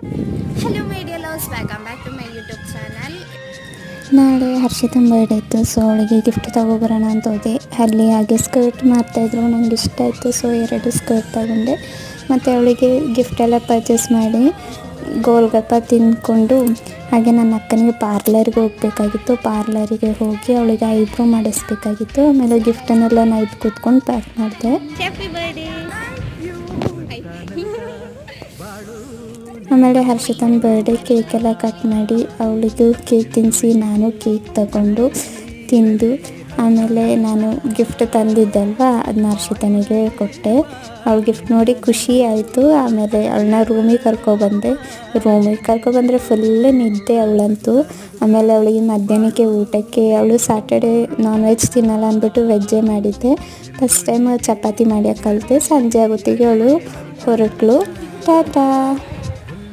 Hello media loves, welcome back to my YouTube channel. ನಾಳೆ ಹರ್ಷಿತನ birthday ಇತ್ತು. So ಅವಳಿಗೆ ಗಿಫ್ಟ್ ತೊಗೊಬರೋಣ ಅಂತ ಹೋದೆ. ಅಲ್ಲಿ ಹಾಗೆ ಸ್ಕರ್ಟ್ ಮಾರ್ತಾಯಿದ್ರು, ನಂಗೆ ಇಷ್ಟ ಆಯಿತು. ಸೊ 2 ಸ್ಕರ್ಟ್ ತಗೊಂಡೆ. ಮತ್ತು ಅವಳಿಗೆ ಗಿಫ್ಟೆಲ್ಲ ಪರ್ಚೇಸ್ ಮಾಡಿ ಗೋಲ್ಗಪ್ಪ ತಿಂದ್ಕೊಂಡು ಹಾಗೆ ನನ್ನ ಅಕ್ಕನಿಗೆ ಪಾರ್ಲರ್ಗೆ ಹೋಗಬೇಕಾಗಿತ್ತು. ಪಾರ್ಲರಿಗೆ ಹೋಗಿ ಅವಳಿಗೆ ಐಬ್ರೋ ಮಾಡಿಸ್ಬೇಕಾಗಿತ್ತು. ಆಮೇಲೆ ಗಿಫ್ಟನ್ನೆಲ್ಲ ನೈಟ್ ಕೂತ್ಕೊಂಡು ಪ್ಯಾಕ್ ಮಾಡಿದೆ. Happy birthday. ಆಮೇಲೆ ಹರ್ಷಿತನ ಬರ್ಡೇ ಕೇಕೆಲ್ಲ ಕಟ್ ಮಾಡಿ ಅವಳಿಗೂ ಕೇಕ್ ತಿನ್ನಿಸಿ ನಾನು ಕೇಕ್ ತಗೊಂಡು ತಿಂದು ಆಮೇಲೆ ನಾನು ಗಿಫ್ಟ್ ತಂದಿದ್ದಲ್ವ ಅದನ್ನ ಹರ್ಷಿತನಿಗೆ ಕೊಟ್ಟೆ. ಅವಳು ಗಿಫ್ಟ್ ನೋಡಿ ಖುಷಿ ಆಯಿತು. ಆಮೇಲೆ ಅವಳನ್ನ ರೂಮಿಗೆ ಕರ್ಕೊಬಂದರೆ ಫುಲ್ಲು ನಿದ್ದೆ ಅವಳಂತೂ. ಆಮೇಲೆ ಅವಳಿಗೆ ಮಧ್ಯಾಹ್ನಕ್ಕೆ ಊಟಕ್ಕೆ ಅವಳು ಸ್ಯಾಟರ್ಡೇ ನಾನ್ ವೆಜ್ ತಿನ್ನಲ್ಲ ಅಂದ್ಬಿಟ್ಟು ವೆಜ್ಜೇ ಮಾಡಿದ್ದೆ. ಫಸ್ಟ್ ಟೈಮ್ ಚಪಾತಿ ಮಾಡೋಕ್ಕೆ ಕಲಿತೆ. ಸಂಜೆ ಆಗುತ್ತಿಗೆ ಅವಳು ಹೊರಟಳು. ಟಾಟಾ.